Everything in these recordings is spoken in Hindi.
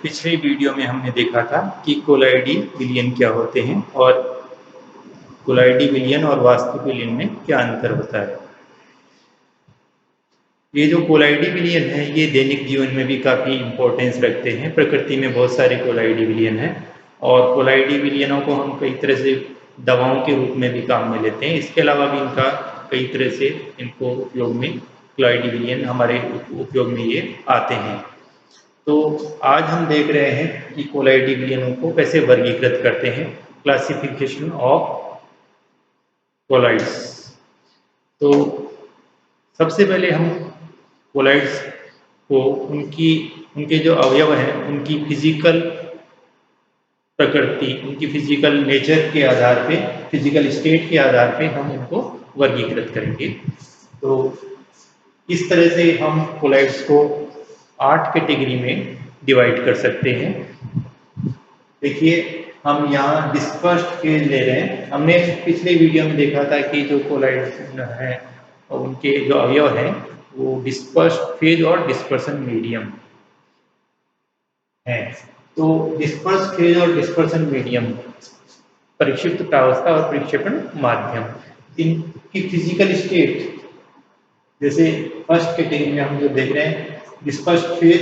पिछले वीडियो में हमने देखा था कि कोलाइडी विलयन क्या होते हैं और कोलाइडी विलयन और वास्तविक विलयन में क्या अंतर होता है। ये जो कोलाइडी विलयन है ये दैनिक जीवन में भी काफ़ी इम्पोर्टेंस रखते हैं। प्रकृति में बहुत सारे कोलाइडी विलयन हैं और कोलाइडी विलयनों को हम कई तरह से दवाओं के रूप में भी काम में लेते हैं। इसके अलावा भी इनका कई तरह से इनको उपयोग में कोलाइडी विलयन हमारे उपयोग में ये आते हैं। तो आज हम देख रहे हैं कि कोलाइडी विलयनों को कैसे वर्गीकृत करते हैं, क्लासिफिकेशन ऑफ कोलाइड्स। तो सबसे पहले हम कोलाइड्स को उनके जो अवयव हैं उनकी फिजिकल प्रकृति, उनकी फिजिकल नेचर के आधार पे, फिजिकल स्टेट के आधार पे हम उनको वर्गीकृत करेंगे। तो इस तरह से हम कोलाइड्स को 8 कैटेगरी में डिवाइड कर सकते हैं। देखिए हम यहाँ डिस्पर्स्ड फेज ले रहे हैं। हमने पिछले वीडियो में देखा था कि जो कोलाइड्स हैं और उनके जो अवयव हैं वो डिस्पर्स्ड फेज और डिस्पर्सन मीडियम है। तो डिस्पर्स्ड फेज और डिस्पर्सन मीडियम, परिक्षिप्त प्रावस्था और परिक्षेपण माध्यम, इनकी फिजिकल स्टेट, जैसे फर्स्ट कैटेगरी में हम जो देख रहे हैं डिस्पर्स्ड फेज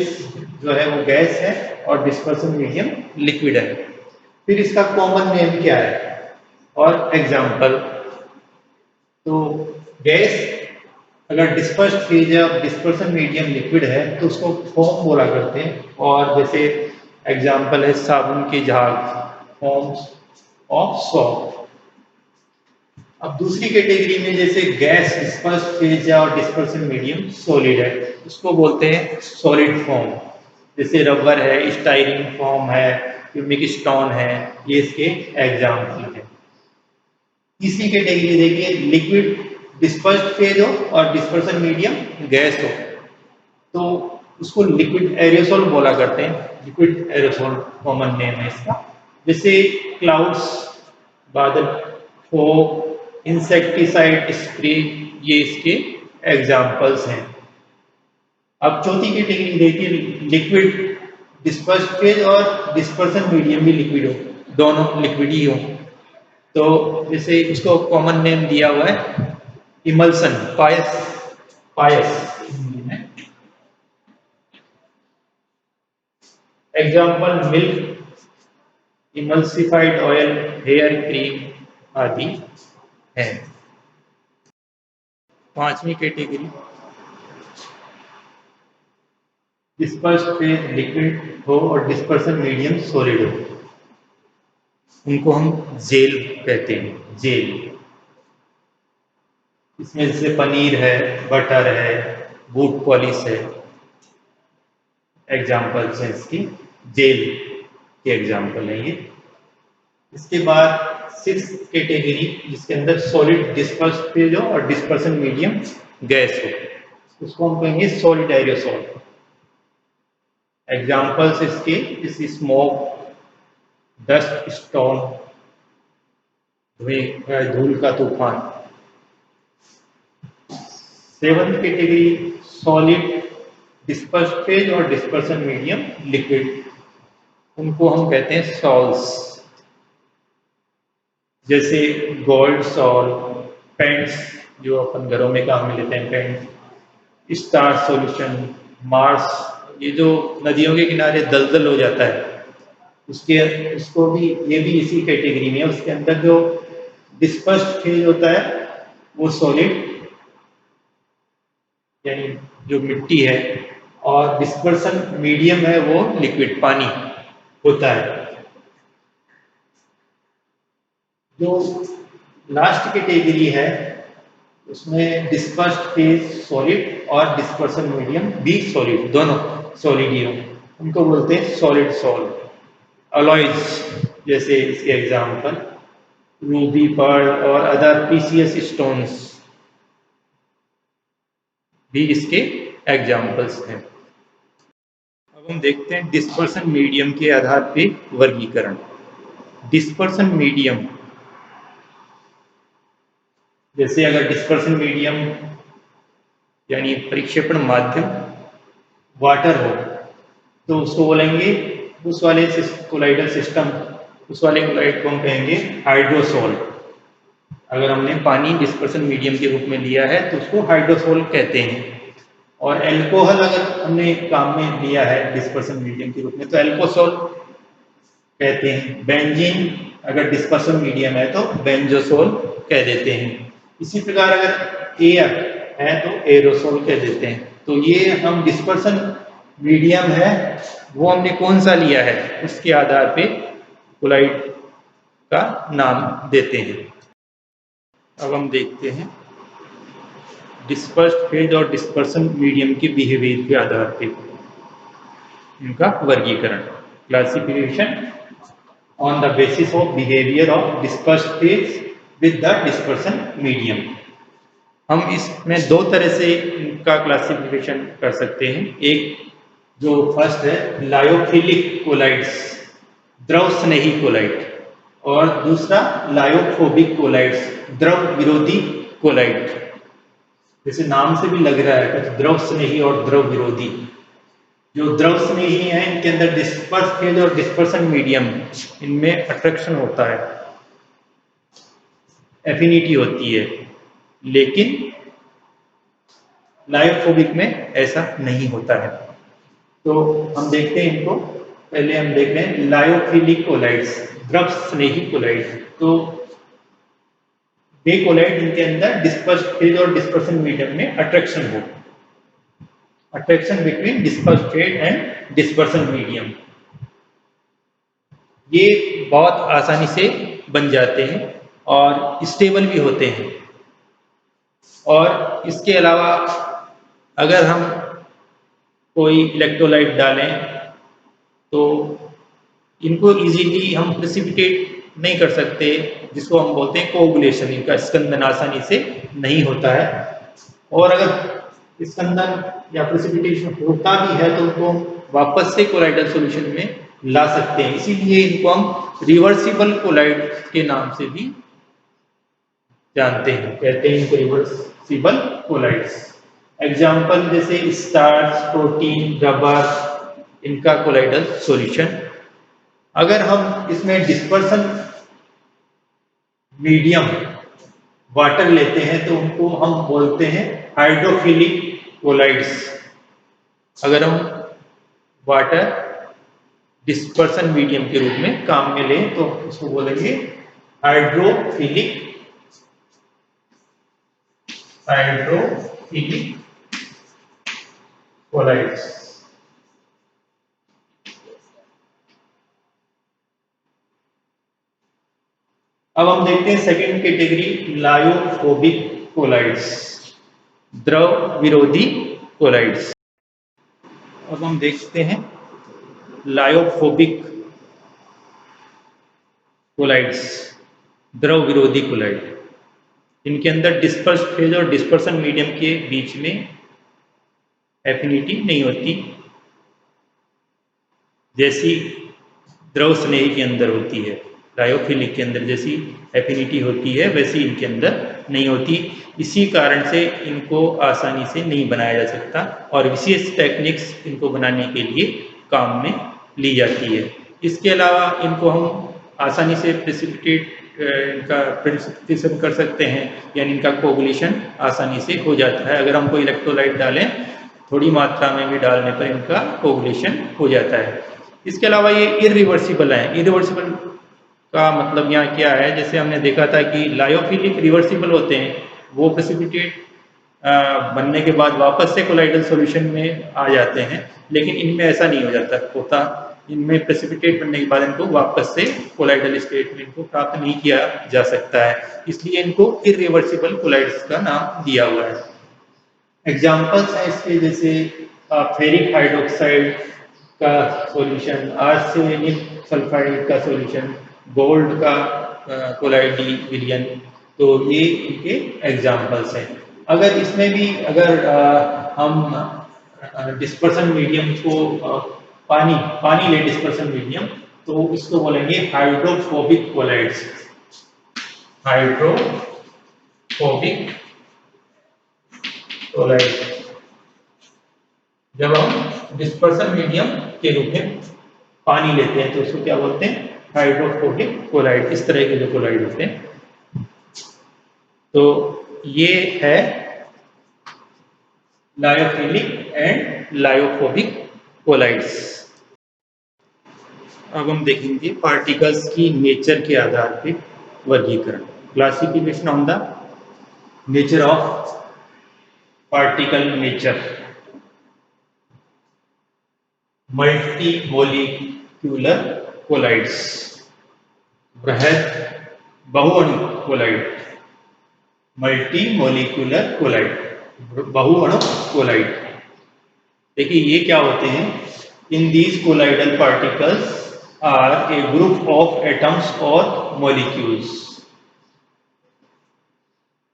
जो है वो गैस है और डिस्पर्सन मीडियम लिक्विड है। फिर इसका कॉमन नेम क्या है और एग्जाम्पल। तो गैस अगर डिस्पर्स्ड फेज है और डिस्पर्सन मीडियम लिक्विड है तो उसको फोम बोला करते हैं। और जैसे एग्जाम्पल है साबुन के झाग, फॉर्म्स ऑफ सॉल्ट। अब दूसरी कैटेगरी में जैसे गैस डिस्पर्स्ड फेज है और डिस्पर्सन मीडियम सॉलिड है, उसको बोलते हैं सॉलिड फॉर्म। जैसे रबर है, स्टाइरिन फॉर्म है, क्यूबिक स्टोन है, ये इसके एग्जाम्पल है। तीसरी कैटेगरी देखिए लिक्विड डिस्पर्स्ड फेज हो और डिस्पर्सन मीडियम गैस हो तो उसको लिक्विड एरोसोल बोला करते हैं। लिक्विड एरोसोल कॉमन नेम है इसका। जैसे क्लाउड्स, बादल, फॉग, इंसेक्टिसाइड स्प्रे, ये इसके एग्जाम्पल्स हैं। अब चौथी कैटेगरी देखिए लिक्विड डिस्पर्स्ड फेज और डिस्पर्सन मीडियम भी लिक्विड हो, दोनों लिक्विड ही हो। तो जैसे इसको कॉमन नेम दिया हुआ है इमल्सन, पायस, पायस हिंदी में। Example milk, emulsified oil, hair cream आदि है। पांचवी कैटेगरी डिस्पर्स्ड फेज लिक्विड हो और डिस्पर्सन मीडियम सॉलिड हो, उनको हम जेल कहते हैं। जेल इसमें जैसे पनीर है, बटर है, बूट पॉलिश है, एग्जाम्पल्स हैं इसकी, जेल के एग्जाम्पल है ये। इसके बाद सिक्स कैटेगरी जिसके अंदर सॉलिड डिस्पर्स्ड फेज हो और डिस्पर्सन मीडियम गैस हो, उसको हम कहेंगे सॉलिड एरोसोल। एग्जाम्पल्स इसके जैसे स्मोक, डस्ट स्टॉर्म, धूल का तूफान। Seventh category solid dispersed phase और डिस्पर्सन मीडियम लिक्विड, उनको हम कहते हैं सॉल्स। जैसे गोल्ड सॉल, पेंट्स जो अपन घरों में काम में लेते हैं, पेंट, स्टार सॉल्यूशन, मार्स, ये जो नदियों के किनारे दलदल हो जाता है उसको भी, ये भी इसी कैटेगरी में है। उसके अंदर जो डिस्पर्स्ड फेज होता है वो सॉलिड यानी जो मिट्टी है और डिस्पर्सन मीडियम है वो लिक्विड पानी होता है। जो लास्ट कैटेगरी है उसमें डिस्पर्स्ड फेज सॉलिड और डिस्पर्सन मीडियम भी सॉलिड, दोनों सॉलिड ही हो, उनको बोलते हैं सॉलिड सॉल्ट। अलॉयज जैसे इसके एग्जाम्पल रूबी, पर्ल और अदर प्रीसियस स्टोन्स भी इसके एग्जाम्पल्स हैं। अब हम देखते हैं डिस्पर्सन मीडियम के आधार पे वर्गीकरण। डिस्पर्सन मीडियम, जैसे अगर डिस्पर्सन मीडियम यानी परिक्षेपण माध्यम वाटर हो तो उसको बोलेंगे उस वाले कोलाइडल सिस्टम, उस वाले कोलाइड को हम कहेंगे हाइड्रोसोल। अगर हमने पानी डिस्पर्सन मीडियम के रूप में लिया है तो उसको हाइड्रोसोल कहते हैं। और एल्कोहल अगर हमने काम में लिया है डिस्पर्सन मीडियम के रूप में तो एल्कोसोल कहते हैं। बेंजीन अगर डिस्पर्सन मीडियम है तो बेंजोसोल कह देते हैं। इसी प्रकार अगर एयर है तो एरोसोल कह देते हैं। तो ये हम डिस्पर्सन मीडियम है वो हमने कौन सा लिया है उसके आधार पे कोलाइड का नाम देते हैं। अब हम देखते हैं डिस्पर्स्ड फेज और डिस्पर्सन मीडियम के बिहेवियर के आधार पे इनका वर्गीकरण, classification on the basis of behaviour of dispersed phase with the dispersion medium. हम इसमें दो तरह से इनका क्लासिफिकेशन कर सकते हैं। एक जो फर्स्ट है लायोफिलिक कोलाइड्स, द्रव स्नेही कोलाइड, और दूसरा लायोफोबिक कोलाइड्स, द्रव विरोधी कोलाइड। जैसे नाम से भी लग रहा है कुछ द्रव स्नेही और द्रव विरोधी। जो द्रव स्नेही है इनके अंदर डिस्पर्स फेज और डिस्पर्सन मीडियम इनमें अट्रैक्शन होता है, एफिनिटी होती है, लेकिन लायोफोबिक में ऐसा नहीं होता है। तो हम देखते हैं इनको, पहले हम देख रहे हैं लायोफिलिक कोलाइड्स, द्रव स्नेही कोलाइड। तो वे कोलाइड इनके अंदर डिस्पर्स फेज और डिस्पर्सन मीडियम में अट्रैक्शन हो, attraction between disperse phase and dispersion medium, ये बहुत आसानी से बन जाते हैं और स्टेबल भी होते हैं। और इसके अलावा अगर हम कोई इलेक्ट्रोलाइट डालें तो इनको इजीली हम प्रेसिपिटेट नहीं कर सकते, जिसको हम बोलते हैं कोगुलेशन, इनका स्कंदन आसानी से नहीं होता है। और अगर स्कंदन या प्रेसिपिटेशन होता भी है तो उनको वापस से कोलाइडल सॉल्यूशन में ला सकते हैं, इसीलिए इनको हम रिवर्सिबल कोलाइड के नाम से भी जानते हैं, कहते हैं इनको रिवर्सिबल कोलाइड्स। एग्जाम्पल जैसे स्टार्च, प्रोटीन, रबर, इनका कोलाइडल सॉल्यूशन। अगर हम इसमें डिस्पर्सन मीडियम वाटर लेते हैं तो उनको हम बोलते हैं हाइड्रोफिलिक कोलाइड्स। अगर हम वाटर डिस्पर्सन मीडियम के रूप में काम में लें तो उसको बोलेंगे हाइड्रोफिलिक कोलाइड्स। अब हम देखते हैं सेकेंड कैटेगरी लायोफोबिक कोलाइड्स, द्रव विरोधी कोलाइड्स। अब हम देखते हैं लायोफोबिक कोलाइड्स, द्रव विरोधी कोलाइड। इनके अंदर डिस्पर्स फेज और डिस्पर्सन मीडियम के बीच में एफिनिटी नहीं होती, जैसी द्रव स्नेही के अंदर होती है। लायोफिलिक के अंदर जैसी एफिनिटी होती है वैसी इनके अंदर नहीं होती। इसी कारण से इनको आसानी से नहीं बनाया जा सकता और विशेष टेक्निक्स इनको बनाने के लिए काम में ली जाती है। इसके अलावा इनको हम आसानी से प्रेसिपिटेट इनका प्रेसिपिटेशन कर सकते हैं, यानी इनका कोगुलेशन आसानी से हो जाता है। अगर हम कोई इलेक्ट्रोलाइट डालें थोड़ी मात्रा में भी डालने पर इनका कोगुलेशन हो जाता है। इसके अलावा ये इरिवर्सिबल है। इरिवर्सिबल का मतलब यहाँ क्या है, जैसे हमने देखा था कि लायोफिलिक रिवर्सिबल होते हैं, वो प्रेसिपिटेट बनने के बाद वापस से कोलाइडल सॉल्यूशन में आ जाते हैं, लेकिन इनमें ऐसा नहीं हो जाता होता। इनमें प्रेसिपिटेट बनने के बाद इनको वापस से कोलाइडल स्टेट में इनको प्राप्त नहीं किया जा सकता है, इसलिए इनको इरिवर्सिबल कोलाइड्स का नाम दिया हुआ है। एग्जाम्पल्स हैं इसके, जैसे फेरिक हाइड्रोक्साइड का सॉल्यूशन, आर्सेनिक सल्फाइड का सॉल्यूशन, गोल्ड का कोलाइडी विलियन, तो ये इनके एग्जाम्पल्स हैं। अगर इसमें भी अगर हम डिस्पर्सन मीडियम को पानी ले डिस्पर्सन मीडियम, तो इसको बोलेंगे हाइड्रोफोबिक कोलाइड्स, हाइड्रोफोबिक कोलाइड। जब हम डिस्पर्सन मीडियम के रूप में पानी लेते हैं तो उसको क्या बोलते हैं, हाइड्रोफोबिक कोलाइड। इस तरह के जो कोलाइड होते हैं, तो ये है लायोफिलिक एंड लायोफोबिक कोलाइड्स। अब हम देखेंगे पार्टिकल्स की नेचर के आधार पे वर्गीकरण, classification on the nature of particle nature. Multi molecular colloids, बृहद बहुअणु कोलाइड, मल्टी मोलिक्यूलर कोलाइड, बहुअणु कोलाइड। देखिए ये क्या होते हैं, in these colloidal particles are a group of atoms और मॉलिक्यूल्स।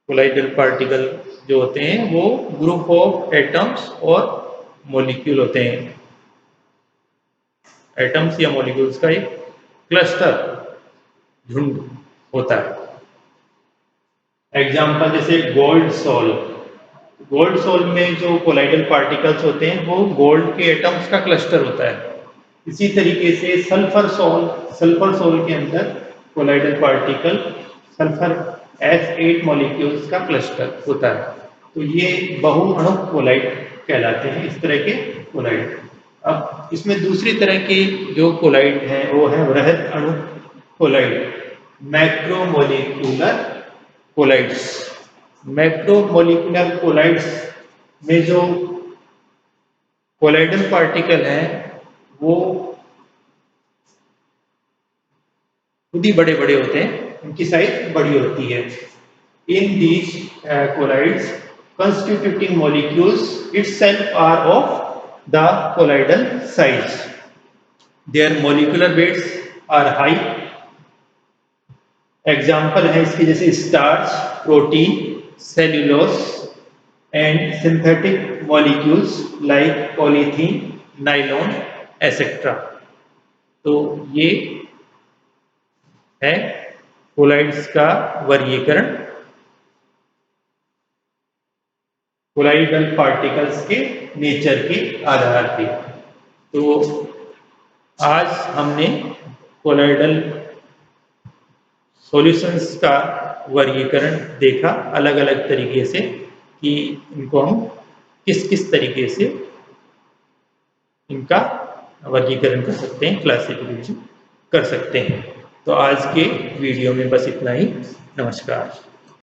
कोलाइडल पार्टिकल जो होते हैं वो ग्रुप ऑफ एटम्स और मॉलिक्यूल होते हैं। एटम्स या मॉलिक्यूल्स का एक क्लस्टर, झुंड होता है। एग्जाम्पल जैसे गोल्ड सॉल्ट, गोल्ड सॉल्ट में जो कोलाइडल पार्टिकल्स होते हैं वो गोल्ड के एटम्स का क्लस्टर होता है। इसी तरीके से सल्फर सॉल्ट के अंदर colloidal particle sulphur S8 molecules का क्लस्टर होता है। तो ये बहुअणु कोलाइड कहलाते हैं, इस तरह के कोलाइड। अब इसमें दूसरी तरह के जो कोलाइड हैं वो है वृहद अणु कोलाइड, मैक्रोमोलिक्यूलर कोलाइड्स। मैक्रोमोलिक्यूलर कोलाइड्स में जो कोलाइडल पार्टिकल हैं वो खुद ही बड़े बड़े होते हैं, उनकी साइज बड़ी होती है। In these colloids constituting molecules itself are of the colloidal size. Their molecular weights are high. Example है इसके जैसे starch, protein, cellulose and synthetic molecules like polythene, nylon etcetera. तो ये है कोलाइड्स का वर्गीकरण कोलाइडल पार्टिकल्स के नेचर के आधार पे। तो आज हमने कोलाइडल सॉल्यूशंस का वर्गीकरण देखा अलग अलग तरीके से कि इनको हम किस किस तरीके से इनका वर्गीकरण कर सकते हैं, क्लासिफिकेशन कर सकते हैं। तो आज के वीडियो में बस इतना ही। नमस्कार।